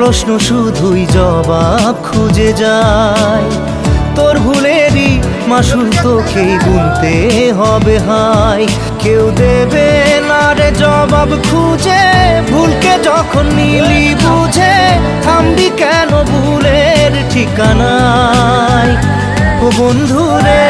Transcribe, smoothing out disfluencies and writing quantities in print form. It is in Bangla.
প্রশ্ন শুধুই জবাব খুঁজে যায়। তোর ভুলেরই মাসুল তোকেই গুনতে হবে হায়। কেউ দেবে না রে জবাব খুঁজে, ভুলকে যখন নিলি বুঝে থামবি কেন ভুলের ঠিকানায়। ও বন্ধু রে